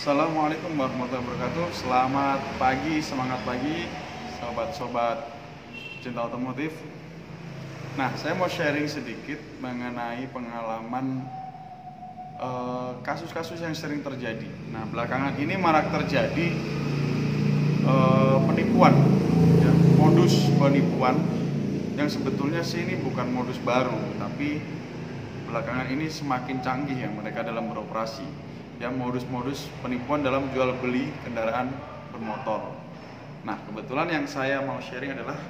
Assalamualaikum warahmatullahi wabarakatuh. Selamat pagi, semangat pagi, sobat-sobat cinta otomotif. Nah, saya mau sharing sedikit mengenai pengalaman kasus-kasus yang sering terjadi. Nah, belakangan ini marak terjadi penipuan, ya, modus penipuan yang sebetulnya sih ini bukan modus baru, tapi belakangan ini semakin canggih ya mereka dalam beroperasi. Ya, modus-modus penipuan dalam jual beli kendaraan bermotor. Nah, kebetulan yang saya mau sharing adalah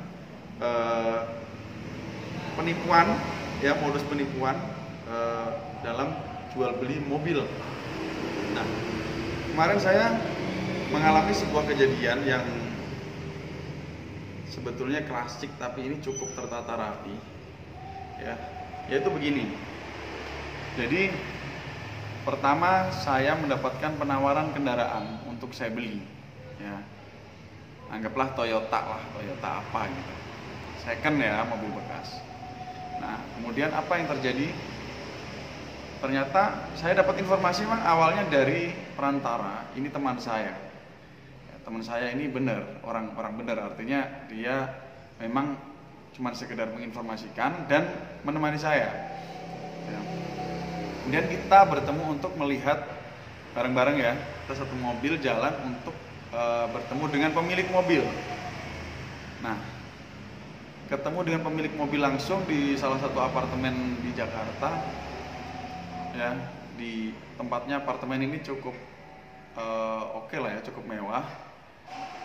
penipuan, ya, modus penipuan dalam jual beli mobil. Nah, kemarin saya mengalami sebuah kejadian yang sebetulnya klasik tapi ini cukup tertata rapi, ya, yaitu begini. Jadi pertama, saya mendapatkan penawaran kendaraan untuk saya beli, ya. Anggaplah Toyota apa gitu, second ya, mobil bekas. Nah, kemudian apa yang terjadi? Ternyata saya dapat informasi memang awalnya dari perantara. Ini teman saya, ya, teman saya ini benar, orang benar, artinya dia memang cuma sekedar menginformasikan dan menemani saya, ya. Kemudian kita bertemu untuk melihat bareng-bareng, ya, kita satu mobil jalan untuk bertemu dengan pemilik mobil. Nah, ketemu dengan pemilik mobil langsung di salah satu apartemen di Jakarta, ya. Di tempatnya apartemen ini cukup oke lah ya, cukup mewah,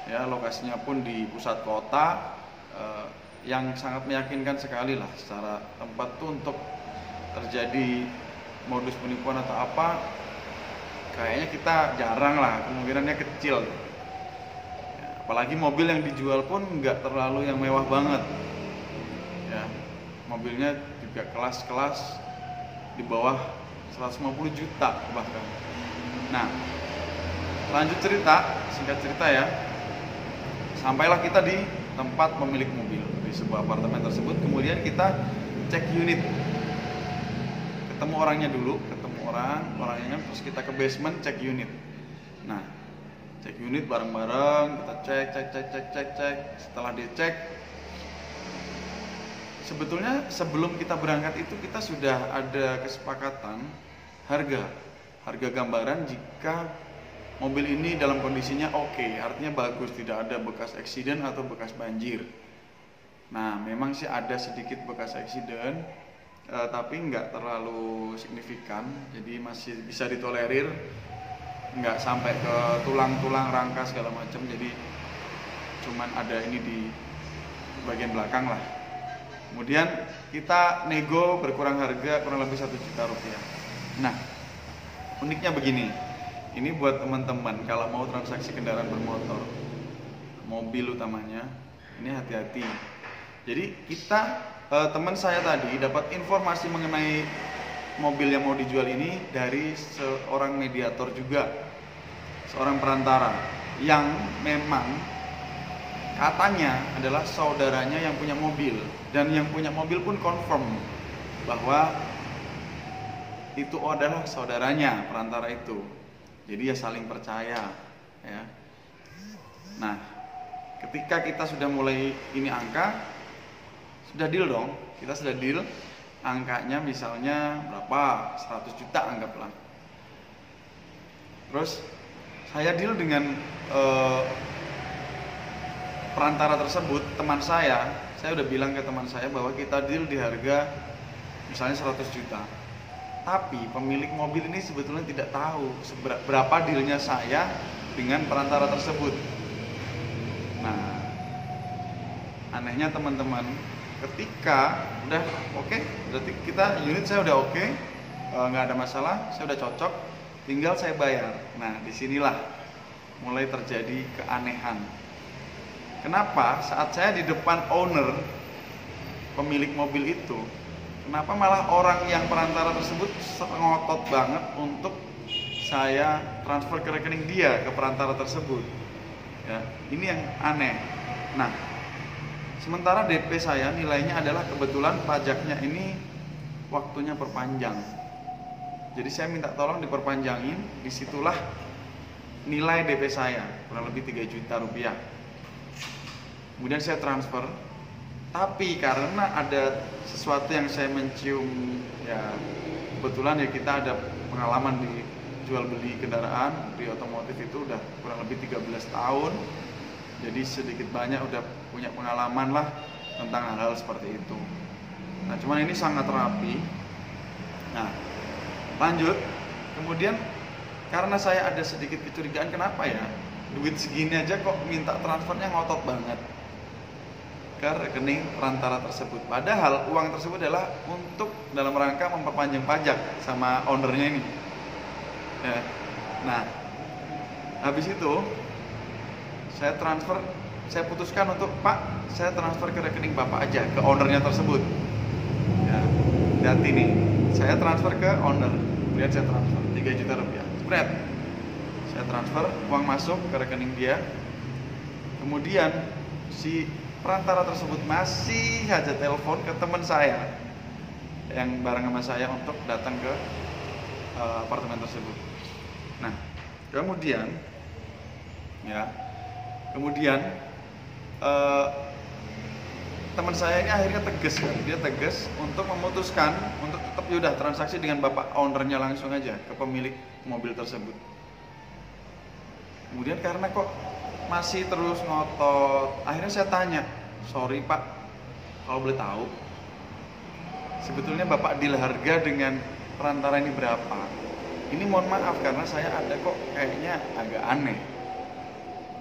ya. Lokasinya pun di pusat kota, yang sangat meyakinkan sekali lah secara tempat tuh untuk terjadi modus penipuan atau apa, kayaknya kita jarang lah, kemungkinannya kecil, ya, apalagi mobil yang dijual pun nggak terlalu yang mewah banget, ya. Mobilnya juga kelas-kelas di bawah 150 juta bahkan. Nah, lanjut cerita, singkat cerita ya, sampailah kita di tempat pemilik mobil di sebuah apartemen tersebut. Kemudian kita cek unit, ketemu orangnya dulu, orangnya, terus kita ke basement cek unit. Nah, cek unit bareng-bareng, kita cek. Setelah dicek, sebetulnya sebelum kita berangkat itu kita sudah ada kesepakatan harga gambaran jika mobil ini dalam kondisinya oke, artinya bagus, tidak ada bekas eksiden atau bekas banjir. Nah, memang sih ada sedikit bekas eksiden, tapi nggak terlalu signifikan, jadi masih bisa ditolerir, nggak sampai ke tulang-tulang, rangka segala macam, jadi cuman ada ini di bagian belakang lah. Kemudian kita nego berkurang harga kurang lebih 1 juta rupiah. Nah, uniknya begini, ini buat teman-teman kalau mau transaksi kendaraan bermotor, mobil utamanya, ini hati-hati. Jadi teman saya tadi dapat informasi mengenai mobil yang mau dijual ini dari seorang mediator juga, seorang perantara yang memang katanya adalah saudaranya yang punya mobil, dan yang punya mobil pun confirm bahwa itu adalah saudaranya perantara itu. Jadi ya saling percaya, ya. Nah, ketika kita sudah mulai ini angka, sudah deal dong, kita sudah deal, angkanya misalnya berapa, 100 juta anggaplah. Terus saya deal dengan perantara tersebut, teman saya udah bilang ke teman saya bahwa kita deal di harga misalnya 100 juta. Tapi pemilik mobil ini sebetulnya tidak tahu berapa dealnya saya dengan perantara tersebut. Nah, anehnya teman-teman, ketika udah oke, berarti kita unit saya udah oke, nggak ada masalah, saya udah cocok, tinggal saya bayar. Nah, disinilah mulai terjadi keanehan. Kenapa saat saya di depan owner, pemilik mobil itu, kenapa malah orang yang perantara tersebut ngotot banget untuk saya transfer ke rekening dia, ke perantara tersebut, ya, ini yang aneh. Nah, sementara DP saya nilainya adalah kebetulan pajaknya ini waktunya perpanjang. Jadi saya minta tolong diperpanjangin, disitulah nilai DP saya kurang lebih 3 juta rupiah. Kemudian saya transfer, tapi karena ada sesuatu yang saya mencium, ya kebetulan ya kita ada pengalaman di jual beli kendaraan di otomotif itu udah kurang lebih 13 tahun, jadi sedikit banyak udah punya pengalaman lah tentang hal-hal seperti itu. Nah cuman ini sangat rapi. Nah lanjut, kemudian karena saya ada sedikit kecurigaan, kenapa ya duit segini aja kok minta transfernya ngotot banget ke rekening perantara tersebut, padahal uang tersebut adalah untuk dalam rangka memperpanjang pajak sama ownernya ini ya. Nah habis itu saya putuskan untuk, Pak, saya transfer ke rekening Bapak aja, ke ownernya tersebut ya. Lihat ini, saya transfer ke owner, kemudian saya transfer 3 juta rupiah, spread, saya transfer, uang masuk ke rekening dia. Kemudian si perantara tersebut masih aja telepon ke teman saya yang bareng sama saya untuk datang ke apartemen tersebut. Nah, kemudian teman saya ini akhirnya tegas kan, dia tegas untuk memutuskan untuk tetap yaudah transaksi dengan bapak ownernya langsung aja ke pemilik mobil tersebut. Kemudian karena kok masih terus ngotot, akhirnya saya tanya, sorry Pak, kalau boleh tahu sebetulnya Bapak deal harga dengan perantara ini berapa? Ini mohon maaf karena saya ada kok kayaknya agak aneh.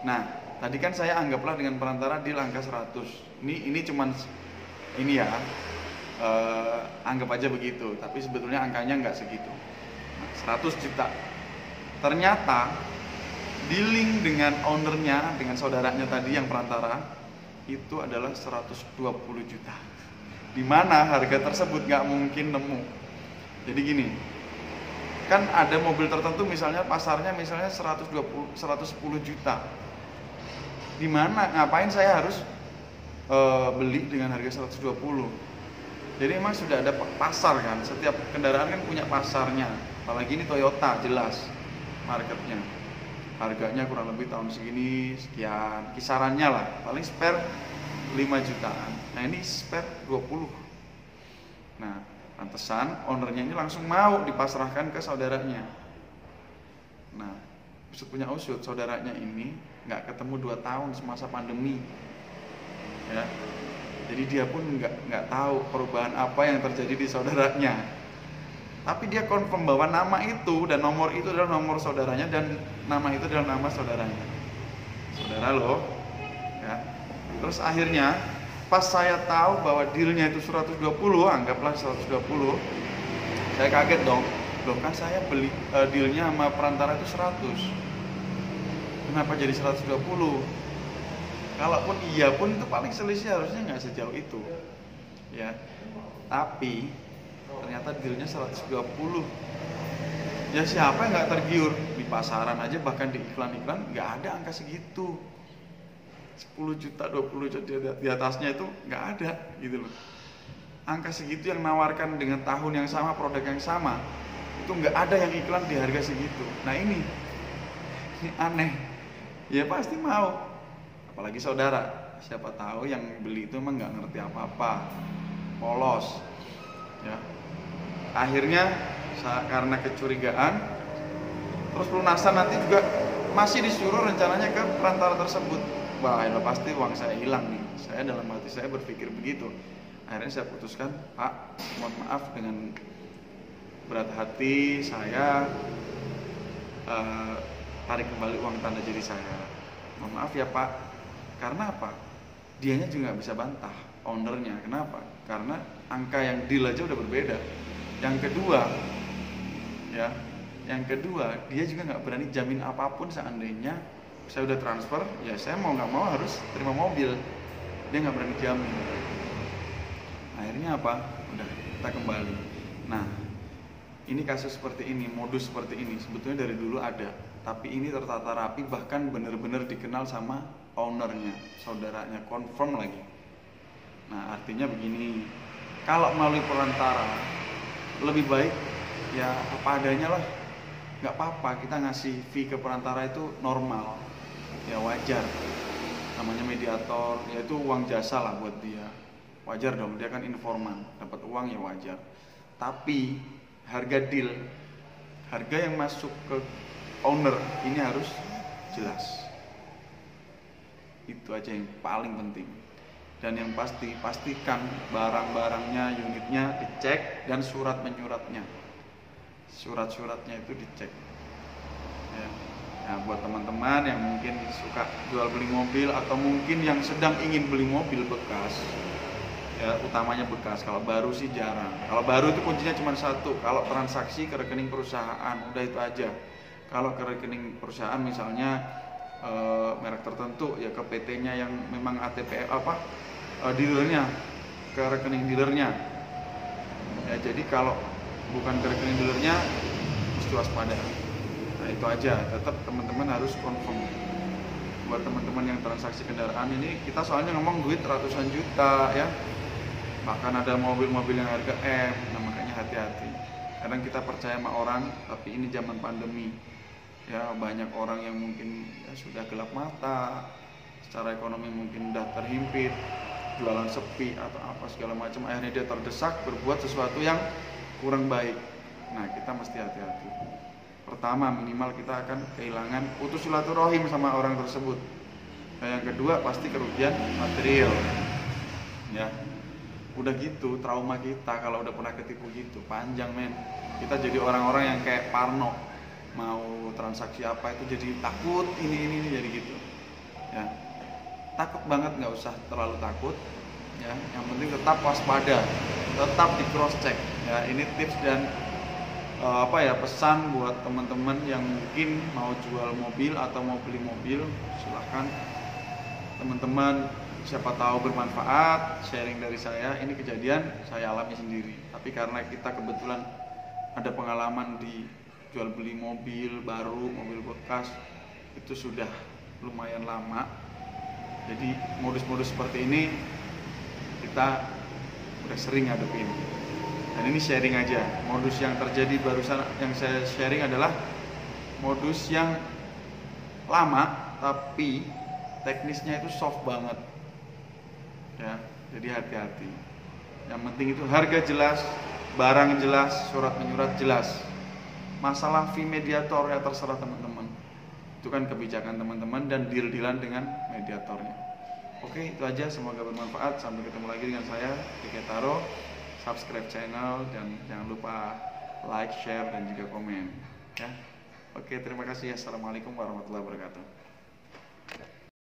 Nah tadi kan saya anggaplah dengan perantara deal angka 100. Ini cuman ini ya, anggap aja begitu, tapi sebetulnya angkanya nggak segitu. Nah, 100 juta. Ternyata dealing dengan ownernya, dengan saudaranya tadi yang perantara, itu adalah 120 juta. Dimana harga tersebut nggak mungkin nemu. Jadi gini, kan ada mobil tertentu misalnya pasarnya misalnya 110 juta. Dimana ngapain saya harus beli dengan harga 120? Jadi memang sudah ada pasar kan, setiap kendaraan kan punya pasarnya. Apalagi ini Toyota, jelas marketnya. Harganya kurang lebih tahun segini sekian, kisarannya lah, paling spare 5 jutaan. Nah ini spare 20. Nah pantesan ownernya ini langsung mau dipasrahkan ke saudaranya. Nah usut punya usut, saudaranya ini nggak ketemu 2 tahun semasa pandemi ya. Jadi dia pun nggak tahu perubahan apa yang terjadi di saudaranya. Tapi dia confirm bahwa nama itu dan nomor itu adalah nomor saudaranya dan nama itu adalah nama saudaranya. Saudara loh ya. Terus akhirnya pas saya tahu bahwa dealnya itu 120, anggaplah 120, saya kaget dong. Loh kan saya beli dealnya sama perantara itu 100. Kenapa jadi 120? Kalaupun iya pun itu paling selisih harusnya nggak sejauh itu ya. Tapi ternyata dealnya 120. Ya siapa yang nggak tergiur? Di pasaran aja bahkan di iklan-iklan nggak ada angka segitu. 10 juta, 20 juta di atasnya itu nggak ada gitu loh. Angka segitu yang nawarkan dengan tahun yang sama, produk yang sama, itu nggak ada yang iklan di harga segitu. Nah ini aneh. Ya pasti mau. Apalagi saudara, siapa tahu yang beli itu emang nggak ngerti apa-apa, polos ya. Akhirnya karena kecurigaan, terus pelunasan nanti juga masih disuruh rencananya ke perantara tersebut. Wah ya pasti uang saya hilang nih. Saya dalam hati saya berpikir begitu. Akhirnya saya putuskan, Pak, mohon maaf, dengan berat hati saya tarik kembali uang tanda jadi saya. Mohon maaf ya Pak. Karena apa? Dianya juga nggak bisa bantah, ownernya. Kenapa? Karena angka yang deal aja udah berbeda. Yang kedua, dia juga nggak berani jamin apapun seandainya saya udah transfer, ya saya mau nggak mau harus terima mobil. Dia nggak berani jamin. Akhirnya apa? Udah, kita kembali. Nah, ini kasus seperti ini, modus seperti ini sebetulnya dari dulu ada, tapi ini tertata rapi, bahkan benar-benar dikenal sama ownernya, saudaranya, confirm lagi. Nah, artinya begini, kalau melalui perantara lebih baik ya apa adanya lah. nggak apa-apa kita ngasih fee ke perantara itu normal, ya wajar. Namanya mediator, ya itu uang jasa lah buat dia, wajar dong, dia kan informan, dapat uang ya wajar. Tapi harga deal, harga yang masuk ke owner ini harus jelas. Itu aja yang paling penting. Dan yang pasti, pastikan barang-barangnya, unitnya dicek dan surat menyuratnya. Surat-suratnya itu dicek. Ya. Nah, buat teman-teman yang mungkin suka jual beli mobil atau mungkin yang sedang ingin beli mobil bekas, ya utamanya bekas. Kalau baru sih jarang. Kalau baru itu kuncinya cuma satu, kalau transaksi ke rekening perusahaan, udah itu aja. Kalau ke rekening perusahaan misalnya merek tertentu, ya ke PT-nya yang memang ATP dealernya, ke rekening dealernya. Ya, jadi kalau bukan ke rekening dealernya mesti waspada. Nah itu aja, tetap teman-teman harus confirm. Buat teman-teman yang transaksi kendaraan ini, kita soalnya ngomong duit ratusan juta ya, bahkan ada mobil-mobil yang harga M. Nah makanya hati-hati. Kadang kita percaya sama orang, tapi ini zaman pandemi ya, banyak orang yang mungkin ya sudah gelap mata, secara ekonomi mungkin udah terhimpit, jualan sepi atau apa segala macam, akhirnya dia terdesak berbuat sesuatu yang kurang baik. Nah kita mesti hati-hati. Pertama, minimal kita akan kehilangan putus silaturahim sama orang tersebut. Nah, yang kedua pasti kerugian material. Ya, udah gitu trauma kita kalau udah pernah ketipu gitu panjang men. Kita jadi orang-orang yang kayak parno, mau transaksi apa itu jadi takut, ini jadi gitu. Ya, takut banget, nggak usah terlalu takut. Ya, yang penting tetap waspada, tetap di cross check. Ya, ini tips dan pesan buat teman-teman yang mungkin mau jual mobil atau mau beli mobil. Silahkan teman-teman, siapa tahu bermanfaat sharing dari saya. Ini kejadian saya alami sendiri, tapi karena kita kebetulan ada pengalaman di jual beli mobil baru, mobil bekas itu sudah lumayan lama, jadi modus-modus seperti ini kita udah sering ngadepin. Dan ini sharing aja, modus yang terjadi barusan yang saya sharing adalah modus yang lama tapi teknisnya itu soft banget ya, jadi hati-hati. Yang penting itu harga jelas, barang jelas, surat menyurat jelas. Masalah fee mediator ya terserah teman-teman, itu kan kebijakan teman-teman dan deal-dealan dengan mediatornya. Oke, itu aja, semoga bermanfaat. Sampai ketemu lagi dengan saya Diki Taro. Subscribe channel dan jangan lupa like, share dan juga komen ya. Oke, terima kasih. Assalamualaikum warahmatullahi wabarakatuh.